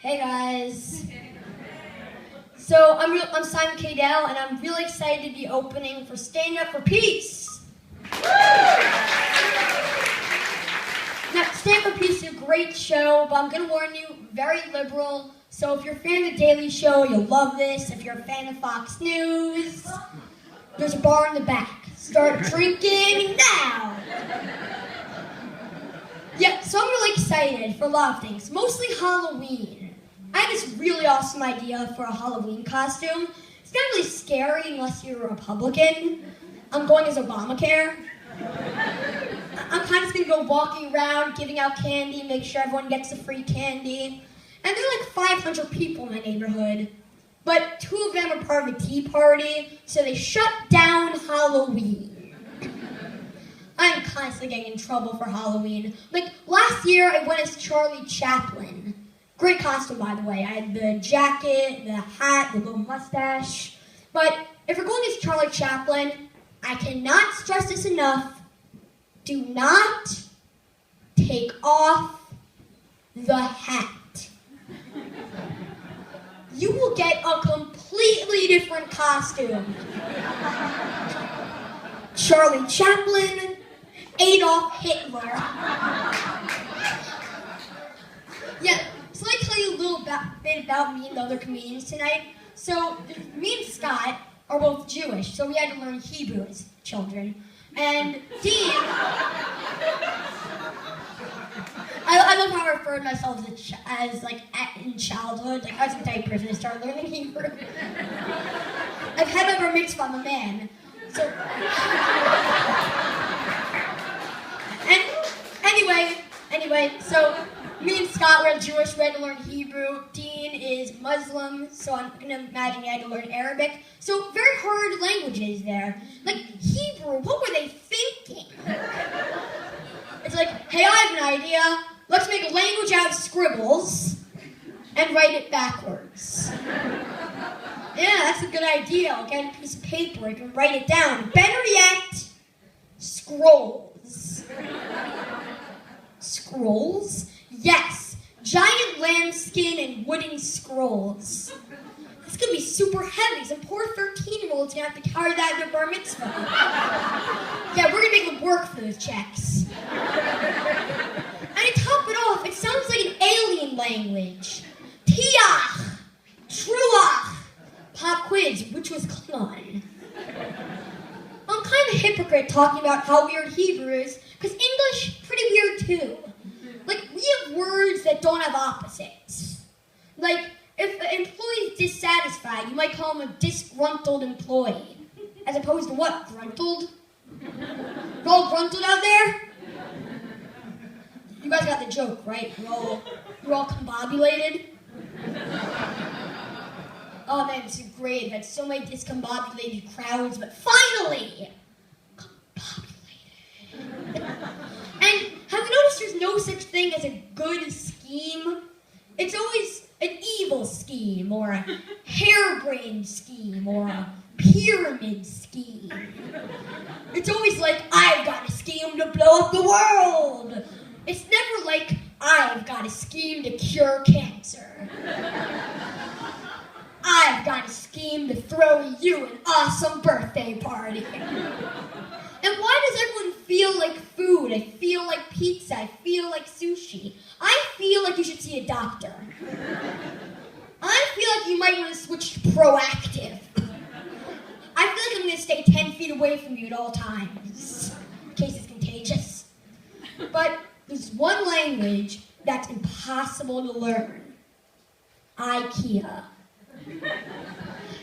Hey guys. So I'm Simon Cadel, and I'm really excited to be opening for Stand Up for Peace. Now, Stand Up for Peace is a great show, but I'm going to warn you, very liberal. So if you're a fan of The Daily Show, you'll love this. If you're a fan of Fox News, there's a bar in the back. Start drinking now. Yeah, so I'm really excited for a lot of things, mostly Halloween. I had this really awesome idea for a Halloween costume. It's not really scary unless you're a Republican. I'm going as Obamacare. I'm kind of just going to go walking around, giving out candy, make sure everyone gets the free candy. And there are like 500 people in my neighborhood. But 2 of them are part of a tea party, so they shut down Halloween. I'm constantly getting in trouble for Halloween. Like, last year, I went as Charlie Chaplin. Great costume, by the way. I had the jacket, the hat, the little mustache. But if you're going as Charlie Chaplin, I cannot stress this enough. Do not take off the hat. You will get a completely different costume. Charlie Chaplin, Adolf Hitler. Yeah, so let me tell you a little bit about me and the other comedians tonight. So, me and Scott are both Jewish, so we had to learn Hebrew as children. And Dean, I love how I referred myself as in childhood. Like, I was in diapers and I started learning Hebrew. I've had my bar mitzvah, I'm a man. So, anyway, so me and Scott were Jewish, we had to learn Hebrew. Dean is Muslim, so I'm gonna imagine he had to learn Arabic. So very hard languages there. Like Hebrew, what were they thinking? It's like, hey, I have an idea. Let's make a language out of scribbles and write it backwards. Yeah, that's a good idea. I'll get a piece of paper, I can write it down. Better yet, scrolls. Scrolls? Yes, giant lambskin and wooden scrolls. It's gonna be super heavy. Some poor 13-year-old's gonna have to carry that in their bar mitzvah. Yeah, we're gonna make them work for those checks. And to top it off, it sounds like an alien language. Tiach, Truach. Pop quiz, which was Klingon. I'm kind of a hypocrite talking about how weird Hebrew is, because English, pretty weird too. Like, we have words that don't have opposites. Like, if an employee is dissatisfied, you might call him a disgruntled employee. As opposed to what, gruntled? You're all gruntled out there? You guys got the joke, right? You're all combobulated? Oh man, this is great. I've had so many discombobulated crowds, but finally, combobulated. And have you noticed there's no such thing as a good scheme? It's always an evil scheme, or a harebrained scheme, or a pyramid scheme. It's always like, I've got a scheme to blow up the world. It's never like, I've got a scheme to cure cancer. I've got a scheme to throw you an awesome birthday party. And why does everyone feel like food? I feel like pizza. I feel like sushi. I feel like you should see a doctor. I feel like you might want to switch to proactive. I feel like I'm going to stay 10 feet away from you at all times, in case it's contagious. But there's one language that's impossible to learn. IKEA.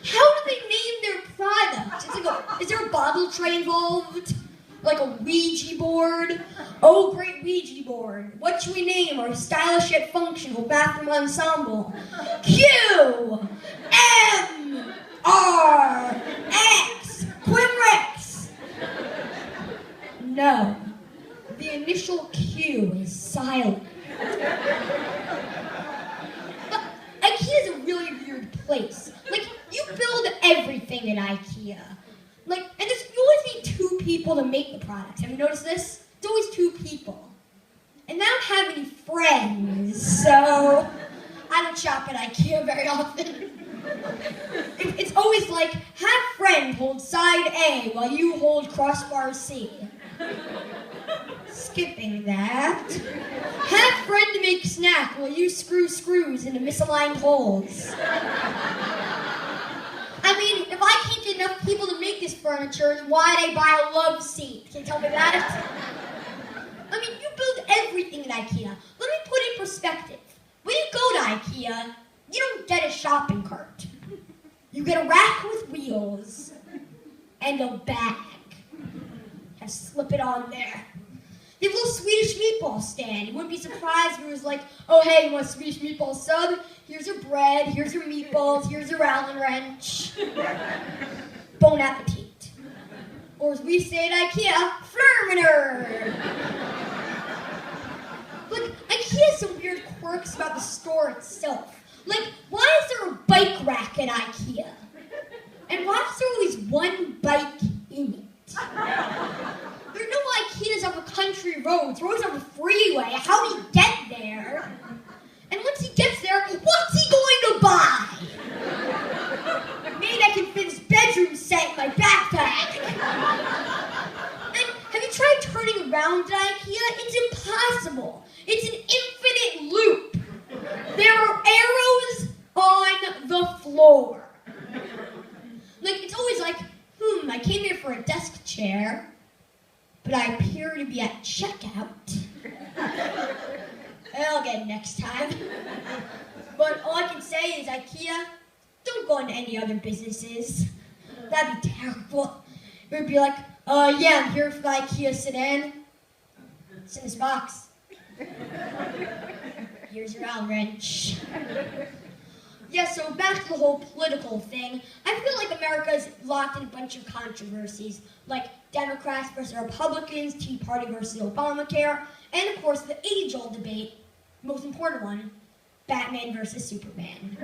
How do they name their product? Is there a bottle tray involved? Like a Ouija board? Oh, great Ouija board. What should we name our stylish yet functional bathroom ensemble? Q! M! R! X! Quimrex! No. The initial Q is silent. IKEA is a really weird place. Like, you build everything at IKEA. Like, and you always need 2 people to make the products. Have you noticed this? It's always 2 people. And I don't have any friends, so I don't shop at IKEA very often. It's always like, have friend hold side A while you hold crossbar C. Skipping that. Have friend make snack while you screw screws into misaligned holes. I mean, if I can't get enough people to make this furniture, then why'd I buy a love seat? Can you tell me that? I mean, you build everything at IKEA. Let me put it in perspective. When you go to IKEA, you don't get a shopping cart. You get a rack with wheels and a bag. Just slip it on there. You have a little Swedish meatball stand. You wouldn't be surprised if it was like, oh hey, you want a Swedish meatball sub? Here's your bread, here's your meatballs, here's your Allen wrench. Bon appetit. Or as we say at IKEA, Flurminer. Look, IKEA has some weird quirks about the store itself. Like, why is there a bike rack at IKEA? And why is there always one bike in it? There are no IKEAs on the country roads. They're always on the freeway. How do he get there? And once he gets there, what's he going to buy? Maybe I can fit his bedroom set in my backpack. And have you tried turning around at IKEA? It's impossible. It's an infinite loop. There are arrows on the floor. Like, it's always like, I came here for a desk chair, but I appear to be at checkout. I'll get it next time. But all I can say is, IKEA, don't go into any other businesses. That'd be terrible. It would be like, yeah, I'm here for the IKEA sedan. It's in this box. Here's your Allen wrench. Yeah, so back to the whole political thing. I feel like America's locked in a bunch of controversies, like Democrats versus Republicans, Tea Party versus Obamacare, and of course the age-old debate, most important one, Batman versus Superman.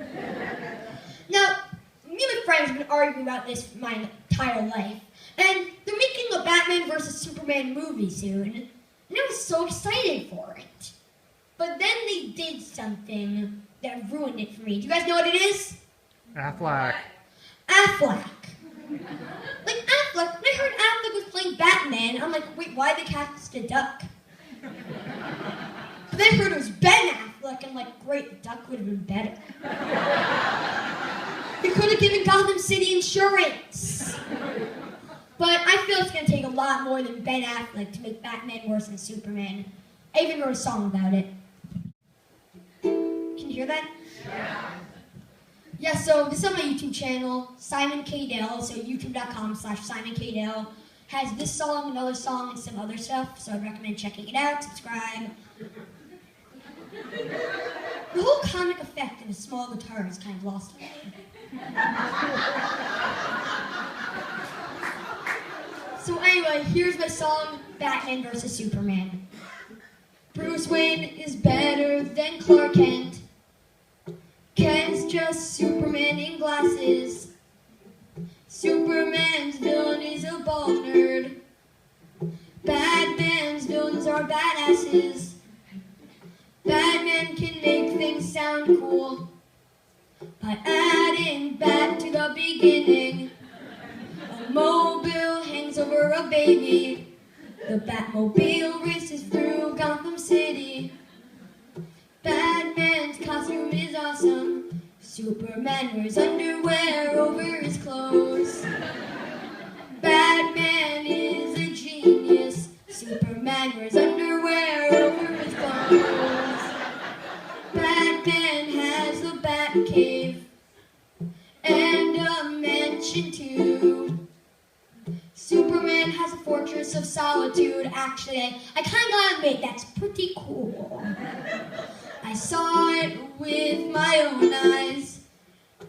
Now, me and my friends have been arguing about this my entire life, and they're making a Batman versus Superman movie soon, and I was so excited for it. But then they did something that ruined it for me. Do you guys know what it is? Affleck. Affleck. Like, Affleck, when I heard Affleck was playing Batman, I'm like, wait, why did they cast a duck? But then I heard it was Ben Affleck, and like, great, the duck would have been better. He could have given Gotham City insurance. But I feel it's going to take a lot more than Ben Affleck to make Batman worse than Superman. I even wrote a song about it. Can you hear that? Yeah, so this is on my YouTube channel, Simon Cadel, so youtube.com/Simon Cadel. Has this song, another song, and some other stuff, so I'd recommend checking it out, subscribe. The whole comic effect of a small guitar is kind of lost on me. So anyway, here's my song, Batman vs. Superman. Bruce Wayne is better than Clark Kent. Kent's just Superman in glasses. Superman's villain is a bald nerd. Batman's villains are badasses. Batman can make things sound cool by adding Bat to the beginning. A mobile hangs over a baby. The Batmobile races through Gotham City. Batman's costume is awesome. Superman wears underwear over his clothes. Batman is a genius. Superman wears underwear over his clothes. Batman has a Batcave and a mansion too. Superman has a fortress of solitude. Actually, I kind of gotta admit, that's pretty cool. I saw it with my own eyes.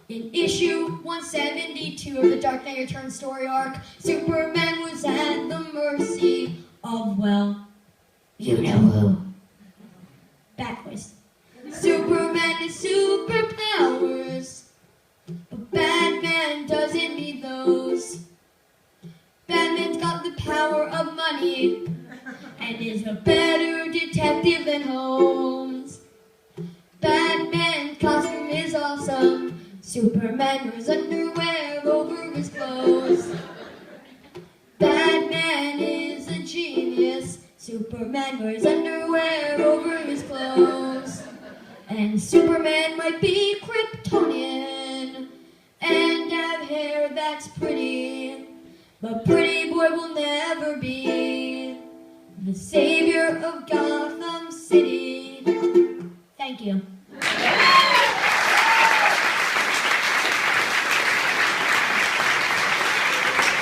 In issue 172 of the Dark Knight Returns story arc, Superman was at the mercy of, well, you know who. Bat voice. Superman has superpowers, but Batman doesn't need those. Batman's got the power of money and is a better detective than Holmes. Batman costume Superman wears underwear over his clothes. Batman is a genius. Superman wears underwear over his clothes. And Superman might be Kryptonian and have hair that's pretty, but Pretty Boy will never be the savior of Gotham City. Thank you.